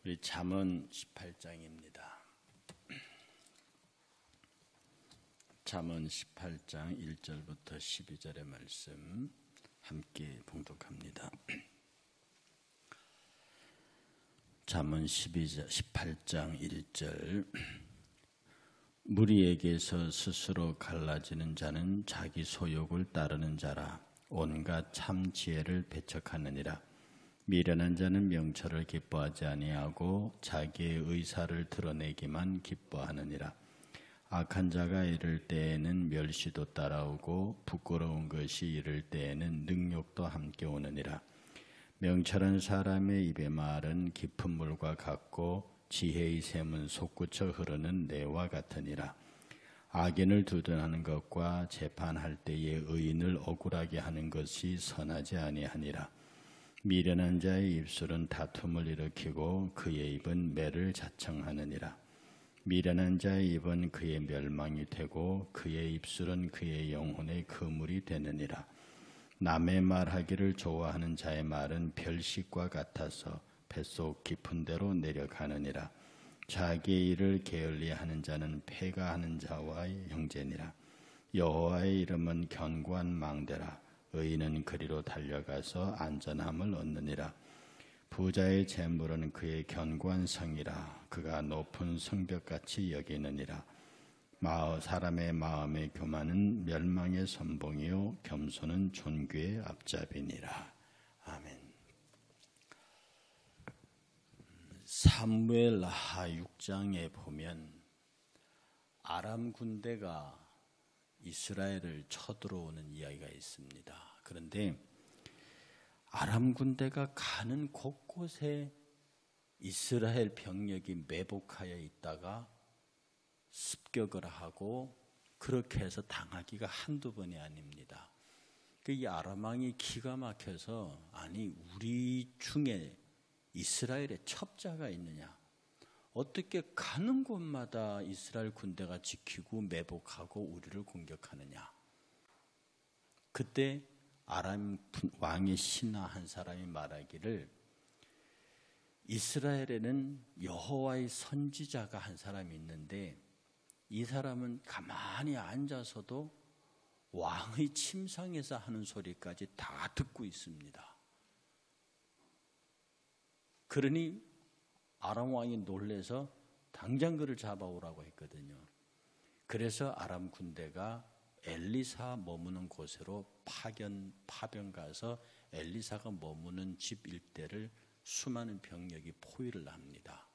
우리 잠언 18장입니다. 잠언 18장 1절부터 12절의 말씀 함께 봉독합니다. 잠언 18장 1절 무리에게서 스스로 갈라지는 자는 자기 소욕을 따르는 자라. 온갖 참 지혜를 배척하느니라. 미련한 자는 명철을 기뻐하지 아니하고 자기의 의사를 드러내기만 기뻐하느니라. 악한 자가 이를 때에는 멸시도 따라오고 부끄러운 것이 이를 때에는 능욕도 함께 오느니라. 명철한 사람의 입의 말은 깊은 물과 같고 지혜의 샘은 솟구쳐 흐르는 내와 같으니라. 악인을 두둔하는 것과 재판할 때에 의인을 억울하게 하는 것이 선하지 아니하니라. 미련한 자의 입술은 다툼을 일으키고 그의 입은 매를 자청하느니라. 미련한 자의 입은 그의 멸망이 되고 그의 입술은 그의 영혼의 그물이 되느니라. 남의 말하기를 좋아하는 자의 말은 별식과 같아서 뱃속 깊은 데로 내려가느니라. 자기의 일을 게을리하는 자는 패가하는 자와의 형제니라. 여호와의 이름은 견고한 망대라. 의인은 그리로 달려가서 안전함을 얻느니라. 부자의 재물은 그의 견고한 성이라. 그가 높은 성벽같이 여기느니라. 사람의 마음의 교만은 멸망의 선봉이요 겸손은 존귀의 앞잡이니라. 아멘. 사무엘하 6장에 보면 아람 군대가 이스라엘을 쳐들어오는 이야기가 있습니다. 그런데 아람 군대가 가는 곳곳에 이스라엘 병력이 매복하여 있다가 습격을 하고 그렇게 해서 당하기가 한두 번이 아닙니다. 이 아람 왕이 기가 막혀서 아니 우리 중에 이스라엘에 첩자가 있느냐? 어떻게 가는 곳마다 이스라엘 군대가 지키고 매복하고 우리를 공격하느냐? 그때 아람 왕의 신하 한 사람이 말하기를 이스라엘에는 여호와의 선지자가 한 사람이 있는데 이 사람은 가만히 앉아서도 왕의 침상에서 하는 소리까지 다 듣고 있습니다. 그러니 아람 왕이 놀래서 당장 그를 잡아오라고 했거든요. 그래서 아람 군대가 엘리사 머무는 곳으로 파병 가서 엘리사가 머무는 집 일대를 수많은 병력이 포위를 합니다.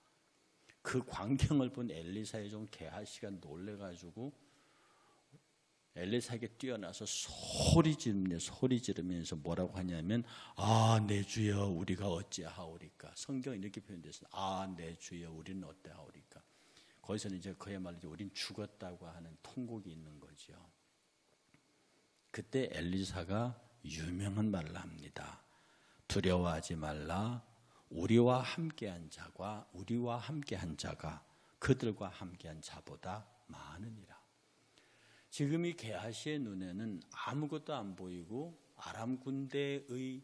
그 광경을 본 엘리사의 종 게하시가 놀래가지고 엘리사에게 뛰어나서 소리 지르면서 뭐라고 하냐면 내 주여 우리가 어찌하오리까. 성경에 이렇게 표현됐어요. 내 주여 우리는 어때하오리까. 거기서는 이제 그야말로 우린 죽었다고 하는 통곡이 있는 거죠. 그때 엘리사가 유명한 말을 합니다. 두려워하지 말라. 우리와 함께한 자가 그들과 함께한 자보다 많으니라. 지금 이 게하시의 눈에는 아무것도 안 보이고 아람 군대의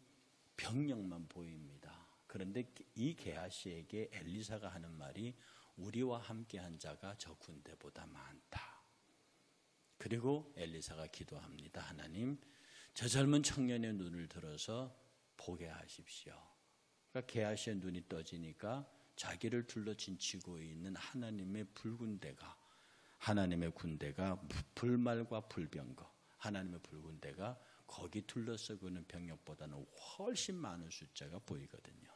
병력만 보입니다. 그런데 이 게하시에게 엘리사가 하는 말이 우리와 함께한 자가 저 군대보다 많다. 그리고 엘리사가 기도합니다. 하나님, 저 젊은 청년의 눈을 들어서 보게 하십시오. 그러니까 게하시의 눈이 떠지니까 자기를 둘러 진치고 있는 하나님의 군대가 불말과 불병거, 하나님의 불군대가 거기 둘러싸고 있는 병력보다는 훨씬 많은 숫자가 보이거든요.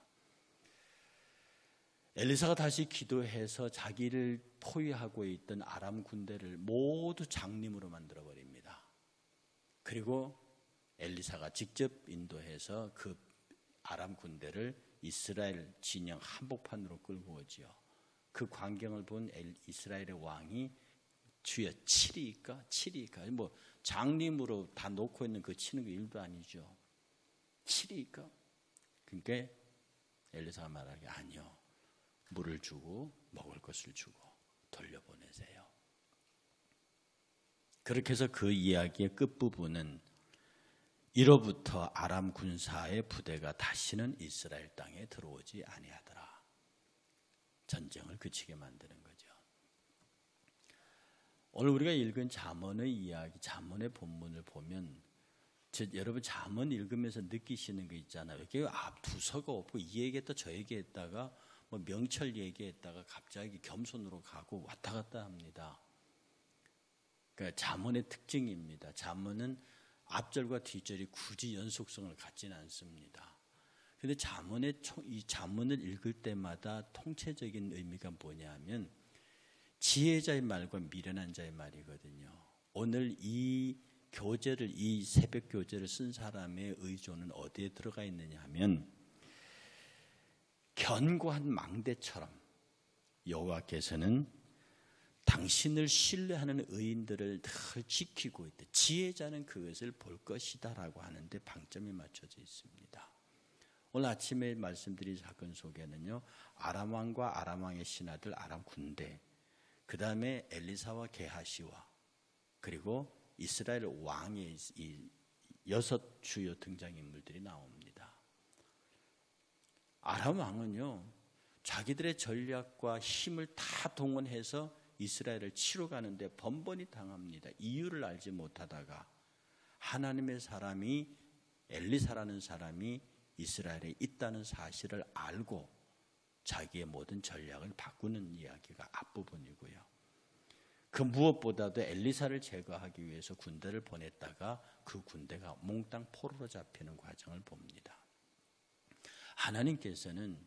엘리사가 다시 기도해서 자기를 포위하고 있던 아람 군대를 모두 장님으로 만들어버립니다. 그리고 엘리사가 직접 인도해서 그 아람 군대를 이스라엘 진영 한복판으로 끌고 오지요. 그 광경을 본 이스라엘의 왕이 주여 치리이까? 뭐 장님으로 다 놓고 있는 그 치는 거 일도 아니죠. 치리이까? 그러니까 엘리사가 말하기 아니요. 물을 주고 먹을 것을 주고 돌려보내세요. 그렇게 해서 그 이야기의 끝부분은 이로부터 아람 군사의 부대가 다시는 이스라엘 땅에 들어오지 아니하더라. 전쟁을 그치게 만드는 거죠. 오늘 우리가 읽은 잠언의 이야기, 잠언의 본문을 보면 여러분 잠언 읽으면서 느끼시는 거 있잖아요. 이게 두서가 없고 이 얘기했다 저 얘기했다가 뭐 명철 얘기했다가 갑자기 겸손으로 가고 왔다 갔다 합니다. 그러니까 잠언의 특징입니다. 잠언은 앞절과 뒷절이 굳이 연속성을 갖지는 않습니다. 그런데 이 잠언을 읽을 때마다 통체적인 의미가 뭐냐면 지혜자의 말과 미련한 자의 말이거든요. 오늘 이 새벽 교재를 쓴 사람의 의존은 어디에 들어가 있느냐 하면 견고한 망대처럼 여호와께서는 당신을 신뢰하는 의인들을 늘 지키고 있다. 지혜자는 그것을 볼 것이다 라고 하는데 방점이 맞춰져 있습니다. 오늘 아침에 말씀드린 사건 속에는요, 아람 왕과 아람 왕의 신하들, 아람 군대, 그 다음에 엘리사와 게하시와 그리고 이스라엘 왕의 이 6 주요 등장인물들이 나옵니다. 아람 왕은요, 자기들의 전략과 힘을 다 동원해서 이스라엘을 치러 가는데 번번이 당합니다. 이유를 알지 못하다가 하나님의 사람이 엘리사라는 사람이 이스라엘에 있다는 사실을 알고 자기의 모든 전략을 바꾸는 이야기가 앞부분이고요. 그 무엇보다도 엘리사를 제거하기 위해서 군대를 보냈다가 그 군대가 몽땅 포로로 잡히는 과정을 봅니다. 하나님께서는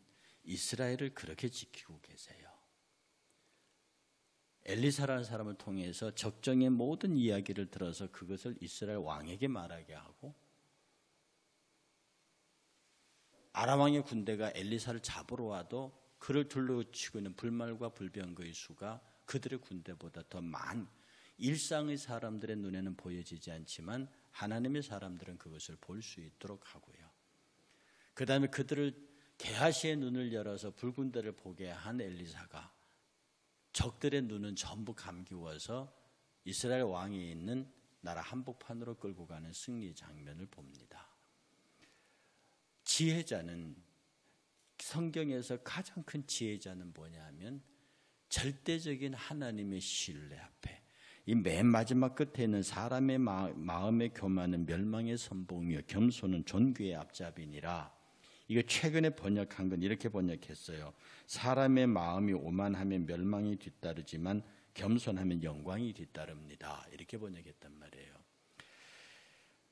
이스라엘을 그렇게 지키고 계세요. 엘리사라는 사람을 통해서 적정의 모든 이야기를 들어서 그것을 이스라엘 왕에게 말하게 하고 아람 왕의 군대가 엘리사를 잡으러 와도 그를 둘러치고 있는 불말과 불병거의 수가 그들의 군대보다 더 일상의 사람들의 눈에는 보여지지 않지만 하나님의 사람들은 그것을 볼 수 있도록 하고요. 그 다음에 그들을 게하시의 눈을 열어서 불군대를 보게 한 엘리사가 적들의 눈은 전부 감기워서 이스라엘 왕이 있는 나라 한복판으로 끌고 가는 승리 장면을 봅니다. 지혜자는, 성경에서 가장 큰 지혜자는 뭐냐 하면 절대적인 하나님의 신뢰 앞에 이 맨 마지막 끝에 있는 사람의 마음의 교만은 멸망의 선봉이요 겸손은 존귀의 앞잡이니라. 이거 최근에 번역한 건 이렇게 번역했어요. 사람의 마음이 오만하면 멸망이 뒤따르지만 겸손하면 영광이 뒤따릅니다. 이렇게 번역했단 말이에요.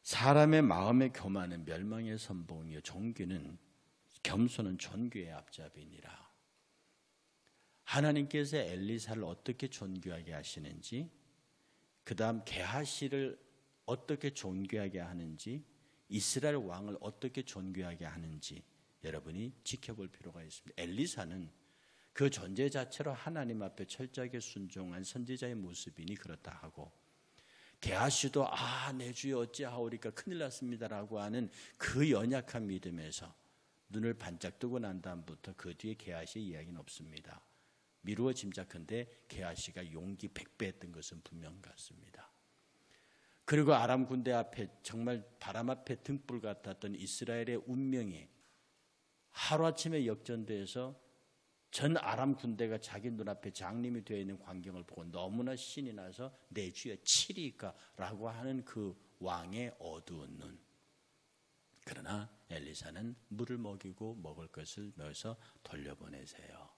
사람의 마음의 교만은 멸망의 선봉이요 존귀는 겸손은 존귀의 앞잡이니라. 하나님께서 엘리사를 어떻게 존귀하게 하시는지, 그 다음 게하시를 어떻게 존귀하게 하는지, 이스라엘 왕을 어떻게 존귀하게 하는지 여러분이 지켜볼 필요가 있습니다. 엘리사는 그 존재 자체로 하나님 앞에 철저하게 순종한 선지자의 모습이니 그렇다 하고, 게하시도 내 주여 어찌하오리까 큰일 났습니다라고 하는 그 연약한 믿음에서 눈을 반짝 뜨고 난 다음부터 그 뒤에 게하시의 이야기는 없습니다. 미루어 짐작컨대 게하시가 용기 100배 했던 것은 분명 같습니다. 그리고 아람 군대 앞에 정말 바람 앞에 등불 같았던 이스라엘의 운명이 하루아침에 역전돼서 전 아람 군대가 자기 눈앞에 장님이 되어 있는 광경을 보고 너무나 신이 나서 내 주여 치리까 라고 하는 그 왕의 어두운 눈. 그러나 엘리사는 물을 먹이고 먹을 것을 넣어서 돌려보내세요.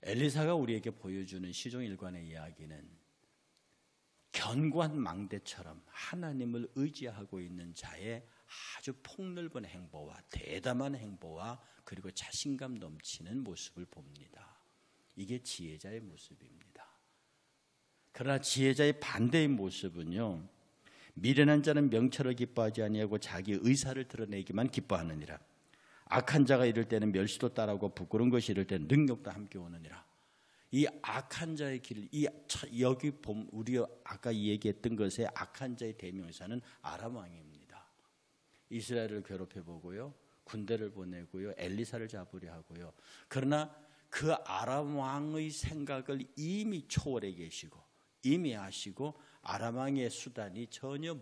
엘리사가 우리에게 보여주는 시종일관의 이야기는 견고한 망대처럼 하나님을 의지하고 있는 자의 아주 폭넓은 행보와 대담한 행보와 그리고 자신감 넘치는 모습을 봅니다. 이게 지혜자의 모습입니다. 그러나 지혜자의 반대의 모습은요, 미련한 자는 명철을 기뻐하지 아니하고 자기 의사를 드러내기만 기뻐하느니라. 악한 자가 이를 때는 멸시도 따르고 부끄러운 것이 이를 때는 능욕도 함께 오느니라. 이 악한 자의 길, 여기 우리 아까 얘기했던 것의 악한 자의 대명사는 아람 왕입니다. 이스라엘을 괴롭혀 보고요, 군대를 보내고요, 엘리사를 잡으려 하고요. 그러나 그 아람 왕의 생각을 이미 초월해 계시고 이미 아시고 아람 왕의 수단이 전혀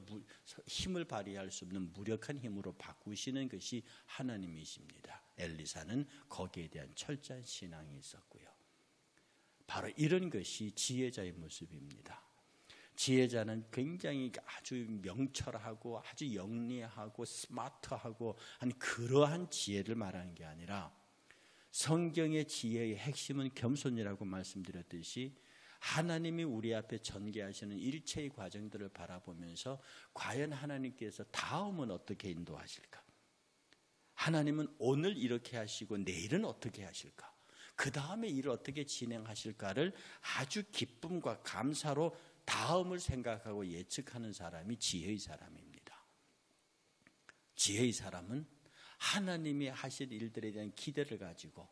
힘을 발휘할 수 없는 무력한 힘으로 바꾸시는 것이 하나님이십니다. 엘리사는 거기에 대한 철저한 신앙이 있었고요. 바로 이런 것이 지혜자의 모습입니다. 지혜자는 굉장히 아주 명철하고 아주 영리하고 스마트하고 한 그러한 지혜를 말하는 게 아니라 성경의 지혜의 핵심은 겸손이라고 말씀드렸듯이 하나님이 우리 앞에 전개하시는 일체의 과정들을 바라보면서 과연 하나님께서 다음은 어떻게 인도하실까? 하나님은 오늘 이렇게 하시고 내일은 어떻게 하실까? 그 다음에 일을 어떻게 진행하실까를 아주 기쁨과 감사로 다음을 생각하고 예측하는 사람이 지혜의 사람입니다. 지혜의 사람은 하나님이 하실 일들에 대한 기대를 가지고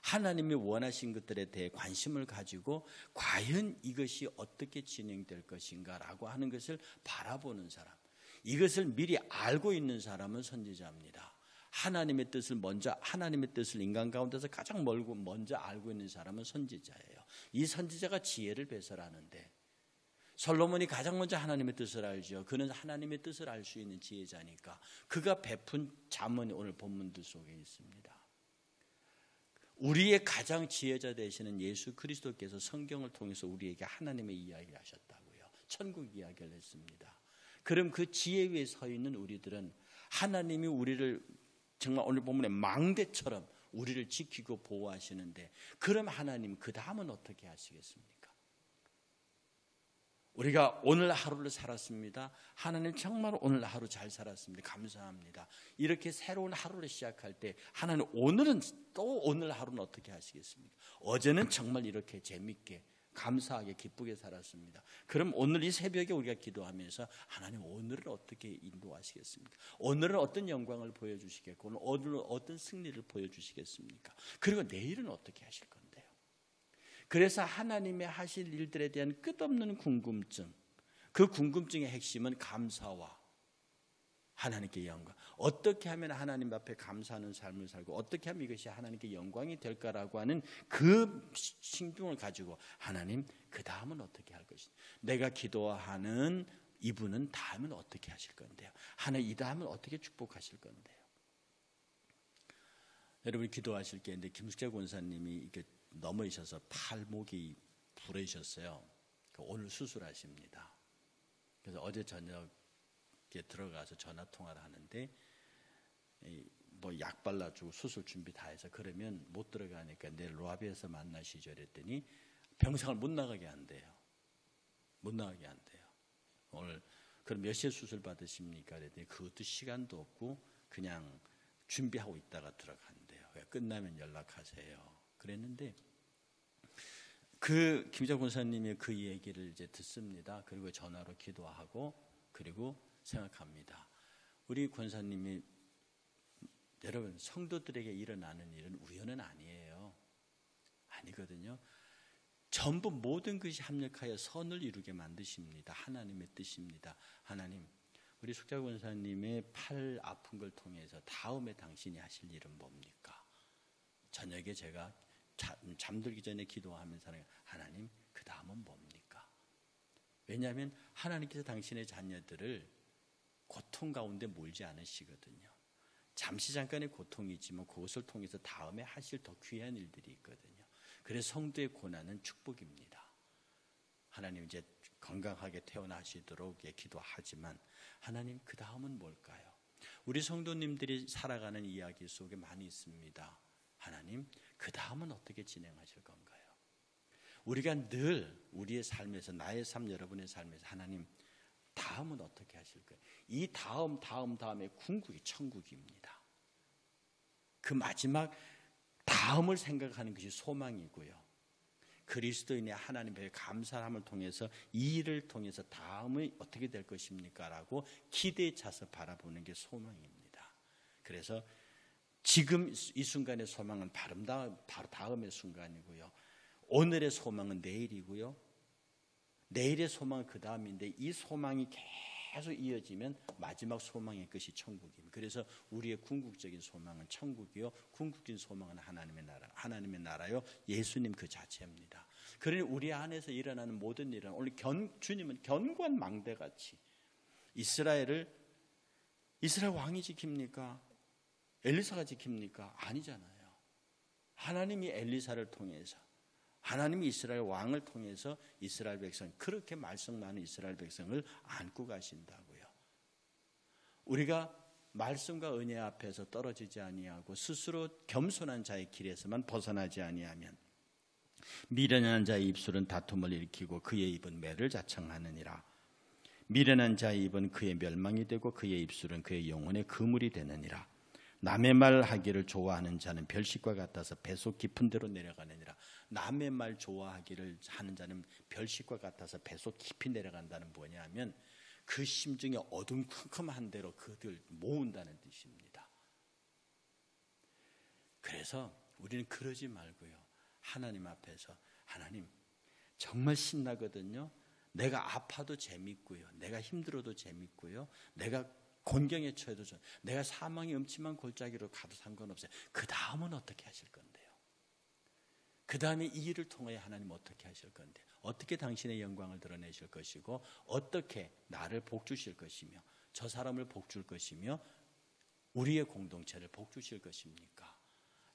하나님이 원하신 것들에 대해 관심을 가지고 과연 이것이 어떻게 진행될 것인가라고 하는 것을 바라보는 사람, 이것을 미리 알고 있는 사람은 선지자입니다. 하나님의 뜻을 인간 가운데서 가장 먼저 알고 있는 사람은 선지자예요. 이 선지자가 지혜를 배설하는데 솔로몬이 가장 먼저 하나님의 뜻을 알죠. 그는 하나님의 뜻을 알 수 있는 지혜자니까 그가 베푼 잠언이 오늘 본문들 속에 있습니다. 우리의 가장 지혜자 되시는 예수 그리스도께서 성경을 통해서 우리에게 하나님의 이야기를 하셨다고요. 천국 이야기를 했습니다. 그럼 그 지혜 위에 서 있는 우리들은 하나님이 우리를 정말 오늘 본문의 망대처럼 우리를 지키고 보호하시는데 그럼 하나님 그 다음은 어떻게 하시겠습니까? 우리가 오늘 하루를 살았습니다. 하나님 정말 오늘 하루 잘 살았습니다. 감사합니다. 이렇게 새로운 하루를 시작할 때 하나님 오늘은 또 오늘 하루는 어떻게 하시겠습니까? 어제는 정말 이렇게 재밌게 감사하게 기쁘게 살았습니다. 그럼 오늘 이 새벽에 우리가 기도하면서 하나님 오늘은 어떻게 인도하시겠습니까? 오늘은 어떤 영광을 보여주시겠고 오늘은 어떤 승리를 보여주시겠습니까? 그리고 내일은 어떻게 하실 건데요? 그래서 하나님의 하실 일들에 대한 끝없는 궁금증, 그 궁금증의 핵심은 감사와 하나님께 영광. 어떻게 하면 하나님 앞에 감사하는 삶을 살고 어떻게 하면 이것이 하나님께 영광이 될까라고 하는 그 신중을 가지고 하나님 그 다음은 어떻게 할 것이냐. 내가 기도하는 이분은 다음은 어떻게 하실 건데요. 하나님 이 다음은 어떻게 축복하실 건데요. 여러분 기도하실 게 있는데 김숙재 권사님이 이렇게 넘어지셔서 팔목이 부러지셨어요. 오늘 수술하십니다. 그래서 어제 저녁에 들어가서 전화 통화를 하는데 뭐 약 발라주고 수술 준비 다 해서 그러면 못 들어가니까 내일 로아비에서 만나시죠 그랬더니 병상을 못 나가게 한대요. 못 나가게 한대요. 오늘 그럼 몇 시에 수술 받으십니까? 그랬더니 그것도 시간도 없고 그냥 준비하고 있다가 들어간대요. 끝나면 연락하세요. 그랬는데 그 김자 권사님이 그 얘기를 이제 듣습니다. 그리고 전화로 기도하고 그리고 생각합니다. 우리 권사님이 여러분 성도들에게 일어나는 일은 우연은 아니에요. 아니거든요. 전부 모든 것이 합력하여 선을 이루게 만드십니다. 하나님의 뜻입니다. 하나님 우리 숙자 권사님의 팔 아픈 걸 통해서 다음에 당신이 하실 일은 뭡니까? 저녁에 제가 잠들기 전에 기도하면서 하나님 그 다음은 뭡니까? 왜냐하면 하나님께서 당신의 자녀들을 고통 가운데 몰지 않으시거든요. 잠시 잠깐의 고통이지만 그것을 통해서 다음에 하실 더 귀한 일들이 있거든요. 그래서 성도의 고난은 축복입니다. 하나님 이제 건강하게 태어나시도록 기도하지만 하나님 그 다음은 뭘까요? 우리 성도님들이 살아가는 이야기 속에 많이 있습니다. 하나님 그 다음은 어떻게 진행하실 건가요? 우리가 늘 우리의 삶에서 나의 삶 여러분의 삶에서 하나님 다음은 어떻게 하실 거예요? 이 다음의 궁극이 천국입니다. 그 마지막 다음을 생각하는 것이 소망이고요. 그리스도인의 하나님의 감사함을 통해서 이 일을 통해서 다음이 어떻게 될 것입니까? 라고 기대에 차서 바라보는 게 소망입니다. 그래서 지금 이 순간의 소망은 바로 다음의 순간이고요. 오늘의 소망은 내일이고요. 내일의 소망은 그 다음인데 이 소망이 계속 이어지면 마지막 소망의 것이 천국입니다. 그래서 우리의 궁극적인 소망은 천국이요. 궁극적인 소망은 하나님의 나라요. 예수님 그 자체입니다. 그러니 우리 안에서 일어나는 모든 일은 오늘 주님은 견고한 망대같이 이스라엘 왕이 지킵니까? 엘리사가 지킵니까? 아니잖아요. 하나님이 엘리사를 통해서, 하나님이 이스라엘 왕을 통해서 이스라엘 백성, 그렇게 말씀 많은 이스라엘 백성을 안고 가신다고요. 우리가 말씀과 은혜 앞에서 떨어지지 아니하고 스스로 겸손한 자의 길에서만 벗어나지 아니하면 미련한 자의 입술은 다툼을 일으키고 그의 입은 매를 자청하느니라. 미련한 자의 입은 그의 멸망이 되고 그의 입술은 그의 영혼의 그물이 되느니라. 남의 말 하기를 좋아하는 자는 별식과 같아서 배속 깊은 데로 내려가느니라. 남의 말 좋아하기를 하는 자는 별식과 같아서 배속 깊이 내려간다는 뭐냐면 그 심중에 어둠컴컴한 대로 그들 모은다는 뜻입니다. 그래서 우리는 그러지 말고요. 하나님 앞에서 하나님 정말 신나거든요. 내가 아파도 재밌고요. 내가 힘들어도 재밌고요. 내가 곤경에 처해도 내가 사망의 음침한 골짜기로 가도 상관없어요. 그 다음은 어떻게 하실 건데요? 그 다음에 이 일을 통하여 하나님 어떻게 하실 건데, 어떻게 당신의 영광을 드러내실 것이고, 어떻게 나를 복주실 것이며, 저 사람을 복줄 것이며, 우리의 공동체를 복주실 것입니까?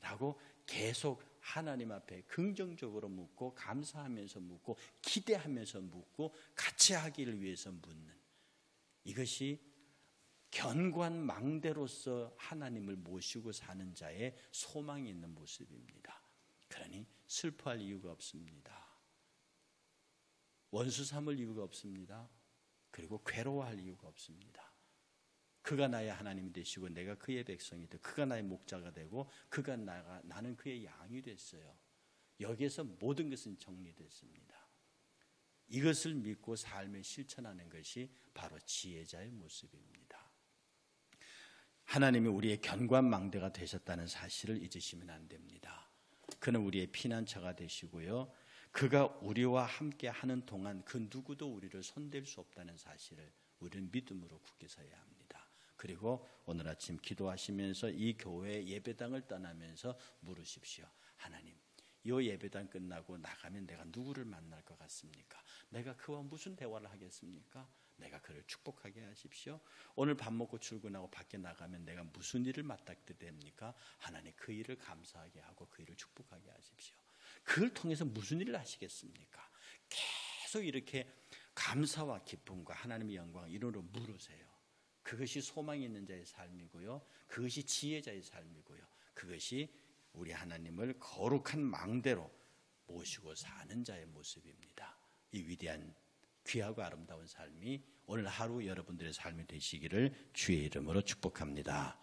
라고 계속 하나님 앞에 긍정적으로 묻고, 감사하면서 묻고, 기대하면서 묻고, 같이 하기를 위해서 묻는, 이것이 견고한 망대로서 하나님을 모시고 사는 자의 소망이 있는 모습입니다. 그러니 슬퍼할 이유가 없습니다. 원수 삼을 이유가 없습니다. 그리고 괴로워할 이유가 없습니다. 그가 나의 하나님이 되시고 내가 그의 백성이 되고 그가 나의 목자가 되고 그가 나는 그의 양이 됐어요. 여기에서 모든 것은 정리됐습니다. 이것을 믿고 삶에 실천하는 것이 바로 지혜자의 모습입니다. 하나님이 우리의 견고한 망대가 되셨다는 사실을 잊으시면 안 됩니다. 그는 우리의 피난처가 되시고요. 그가 우리와 함께 하는 동안 그 누구도 우리를 손댈 수 없다는 사실을 우리는 믿음으로 굳게 서야 합니다. 그리고 오늘 아침 기도하시면서 이 교회 예배당을 떠나면서 물으십시오. 하나님, 이 예배당 끝나고 나가면 내가 누구를 만날 것 같습니까? 내가 그와 무슨 대화를 하겠습니까? 내가 그를 축복하게 하십시오. 오늘 밥 먹고 출근하고 밖에 나가면 내가 무슨 일을 맡게 됩니까? 하나님 그 일을 감사하게 하고 그 일을 축복하게 하십시오. 그걸 통해서 무슨 일을 하시겠습니까? 계속 이렇게 감사와 기쁨과 하나님의 영광 이론으로 물으세요. 그것이 소망이 있는 자의 삶이고요. 그것이 지혜자의 삶이고요. 그것이 우리 하나님을 거룩한 망대로 모시고 사는 자의 모습입니다. 이 위대한 귀하고 아름다운 삶이 오늘 하루 여러분들의 삶이 되시기를 주의 이름으로 축복합니다.